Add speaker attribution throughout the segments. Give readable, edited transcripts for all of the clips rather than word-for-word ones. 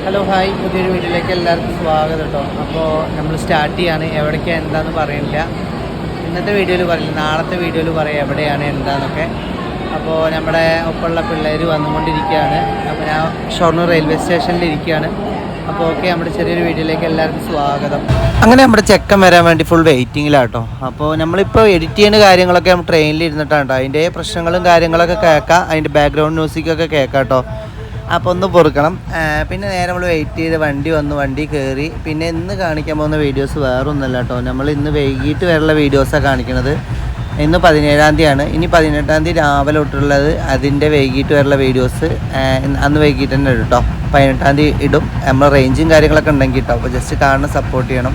Speaker 1: Hello hi, പുതിയൊരു വീഡിയോയിലേക്ക് എല്ലാവർക്കും സ്വാഗതം കേട്ടോ. അപ്പോൾ നമ്മൾ സ്റ്റാർട്ട് ചെയ്യാണ്. എവിടേക്കാണ് എന്താണെന്ന് പറയില്ല, ഇന്നത്തെ വീഡിയോയിൽ പറയില്ല, നാളത്തെ വീഡിയോയിൽ പറയാം എവിടെയാണ് എന്താണെന്നൊക്കെ. അപ്പോൾ നമ്മുടെ ഒപ്പമുള്ള പിള്ളേർ വന്നുകൊണ്ടിരിക്കുകയാണ്. അപ്പോൾ ഞാൻ ഷൊർണൂർ റെയിൽവേ സ്റ്റേഷനിൽ ഇരിക്കുകയാണ്. അപ്പോൾ ഓക്കെ, നമ്മുടെ ചെറിയൊരു വീഡിയോയിലേക്ക് എല്ലാവർക്കും സ്വാഗതം. അങ്ങനെ നമ്മുടെ ചെക്കൻ വരാൻ വേണ്ടി ഫുൾ വെയിറ്റിങ്ങിലാട്ടോ. അപ്പോൾ നമ്മളിപ്പോൾ എഡിറ്റ് ചെയ്യുന്ന കാര്യങ്ങളൊക്കെ നമ്മൾ ട്രെയിനിൽ ഇരുന്നിട്ടാണ് കേട്ടോ. അതിൻ്റെ പ്രശ്നങ്ങളും കാര്യങ്ങളൊക്കെ കേൾക്കാം, അതിൻ്റെ ബാക്ക്ഗ്രൗണ്ട് മ്യൂസിക്കൊക്കെ കേൾക്കാം കേട്ടോ. അപ്പോൾ ഒന്ന് പൊറുക്കണം. പിന്നെ നേരെ നമ്മൾ വെയിറ്റ് ചെയ്ത് വണ്ടി കയറി. പിന്നെ ഇന്ന് കാണിക്കാൻ പോകുന്ന വീഡിയോസ് വേറെ ഒന്നുമല്ല കേട്ടോ. നമ്മൾ ഇന്ന് വൈകിട്ട് വരെയുള്ള വീഡിയോസാണ് കാണിക്കുന്നത്. ഇന്ന് 17-ാം തീയതിയാണ്. ഇനി 18-ാം തീയതി രാവിലെ തൊട്ടുള്ളത് അതിൻ്റെ വൈകിട്ട് വരെയുള്ള വീഡിയോസ് അന്ന് വൈകിട്ട് തന്നെ ഇടും കേട്ടോ. 18-ാം തീയതി ഇടും. നമ്മൾ റേഞ്ചും കാര്യങ്ങളൊക്കെ ഉണ്ടെങ്കിൽ കേട്ടോ. അപ്പോൾ ജസ്റ്റ് കാണണം, സപ്പോർട്ട് ചെയ്യണം.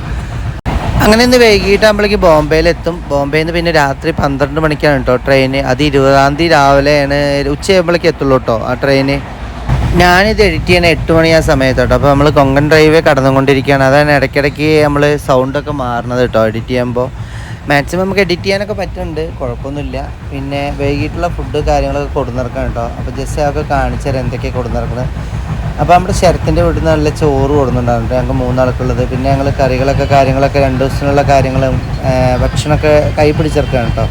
Speaker 1: അങ്ങനെ ഇന്ന് വൈകിട്ടാകുമ്പോഴേക്ക് ബോംബെയിലെത്തും. ബോംബെയിൽ നിന്ന് പിന്നെ രാത്രി 12 മണിക്കാണ് കേട്ടോ ട്രെയിന്. അത് 20-ാം തീയതി രാവിലെയാണ്, ഉച്ചയാകുമ്പോഴേക്ക് എത്തുള്ളൂ കേട്ടോ ആ ട്രെയിന്. ഞാനിത് എഡിറ്റ് ചെയ്യണ 8 മണി ആ സമയത്തോട്ടോ. അപ്പോൾ നമ്മൾ കൊങ്കൺ ഡ്രൈവേ കടന്നുകൊണ്ടിരിക്കുകയാണ്. അതാണ് ഇടയ്ക്കിടയ്ക്ക് നമ്മൾ സൗണ്ടൊക്കെ മാറുന്നത് കേട്ടോ. എഡിറ്റ് ചെയ്യുമ്പോൾ മാക്സിമം നമുക്ക് എഡിറ്റ് ചെയ്യാനൊക്കെ പറ്റുന്നുണ്ട്, കുഴപ്പമൊന്നുമില്ല. പിന്നെ വൈകിട്ടുള്ള ഫുഡ് കാര്യങ്ങളൊക്കെ കൊടുന്നിറക്കാം കേട്ടോ. അപ്പോൾ ജസ്റ്റ് അതൊക്കെ കാണിച്ചാൽ എന്തൊക്കെയാണ് കൊടുന്നിറക്കുന്നത്. അപ്പോൾ നമ്മുടെ ശരത്തിൻ്റെ വീട്ടിൽ നിന്ന് നല്ല ചോറ് കൊടുക്കുന്നുണ്ടാകുന്നുണ്ട് ഞങ്ങൾക്ക് 3 ആൾക്കുള്ളത്. പിന്നെ ഞങ്ങൾ കാര്യങ്ങളൊക്കെ 2 ദിവസത്തിനുള്ള കാര്യങ്ങളും ഭക്ഷണമൊക്കെ കൈ പിടിച്ചിറക്കുകയാണ് കേട്ടോ.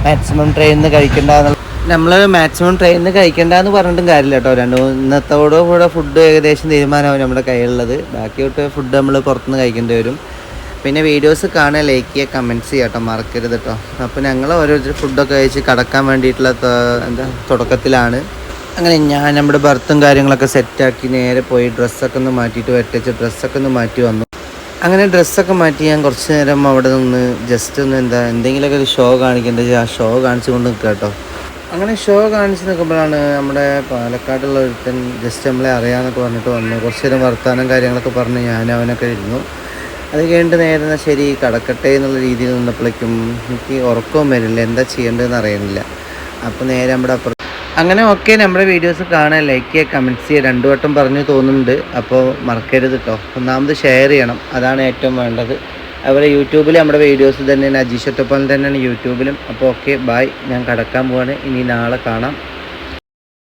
Speaker 1: മാക്സിമം ട്രെയിനിൽ നിന്ന് കഴിക്കേണ്ട, നമ്മൾ മാക്സിമം ട്രെയിനിൽ നിന്ന് കഴിക്കേണ്ടെന്ന് പറഞ്ഞിട്ടും കാര്യമില്ല കേട്ടോ. ഇന്നത്തോടു കൂടെ ഫുഡ് ഏകദേശം തീരുമാനമാവും നമ്മുടെ കയ്യിലുള്ളത്. ബാക്കി തൊട്ട് ഫുഡ് നമ്മൾ പുറത്തുനിന്ന് കഴിക്കേണ്ടി വരും. പിന്നെ വീഡിയോസ് കാണാൻ ലൈക്ക് ചെയ്യുക, കമൻറ്റ്സ് ചെയ്യുക കേട്ടോ, മറക്കരുത് കേട്ടോ. അപ്പോൾ ഞങ്ങൾ ഓരോരുത്തർ ഫുഡൊക്കെ കഴിച്ച് കടക്കാൻ വേണ്ടിയിട്ടുള്ള തുടക്കത്തിലാണ്. അങ്ങനെ ഞാൻ നമ്മുടെ ബർത്തും കാര്യങ്ങളൊക്കെ സെറ്റാക്കി നേരെ പോയി ഡ്രസ്സൊക്കെ ഒന്ന് മാറ്റിയിട്ട് ഡ്രസ്സൊക്കെ ഒന്ന് മാറ്റി വന്നു. അങ്ങനെ ഡ്രസ്സൊക്കെ മാറ്റി ഞാൻ കുറച്ച് നേരം അവിടെ നിന്ന് ജസ്റ്റ് ഒന്ന് എന്തെങ്കിലുമൊക്കെ ഒരു ഷോ കാണിക്കേണ്ടത്, ആ ഷോ കാണിച്ചു കൊണ്ട് നിൽക്കുക കേട്ടോ. അങ്ങനെ ഷോ കാണിച്ച് നിൽക്കുമ്പോഴാണ് നമ്മുടെ പാലക്കാടുള്ള ഒരുത്തൻ ജസ്റ്റ് നമ്മളെ അറിയാമെന്നൊക്കെ പറഞ്ഞിട്ട് വന്നു. കുറച്ച് നേരം വർത്താനം കാര്യങ്ങളൊക്കെ പറഞ്ഞ് ഞാൻ അവനൊക്കെ ഇരുന്നു. അത് കഴിഞ്ഞിട്ട് നേരെ ശരി കടക്കട്ടെ എന്നുള്ള രീതിയിൽ നിന്നപ്പോഴേക്കും എനിക്ക് ഉറക്കവും വരില്ല, എന്താ ചെയ്യേണ്ടതെന്ന് അറിയുന്നില്ല. അപ്പോൾ നേരെ നമ്മുടെ അപ്പുറം അങ്ങനെ ഓക്കെ, നമ്മുടെ വീഡിയോസ് കാണാൻ ലൈക്ക് ചെയ്യുക, കമൻറ്റ്സ് ചെയ്യുക. 2 വട്ടം പറഞ്ഞു തോന്നുന്നുണ്ട്. അപ്പോൾ മറക്കരുത് കേട്ടോ. ഒന്നാമത് ഷെയർ ചെയ്യണം, അതാണ് ഏറ്റവും വേണ്ടത്. അതുപോലെ യൂട്യൂബിൽ നമ്മുടെ വീഡിയോസ് തന്നെയാണ്, അജീഷ് ഒറ്റപ്പാലം തന്നെയാണ് യൂട്യൂബിലും. അപ്പോൾ ഓക്കെ, ബായ്, ഞാൻ കടക്കാൻ പോവാണ്. ഇനി നാളെ കാണാം.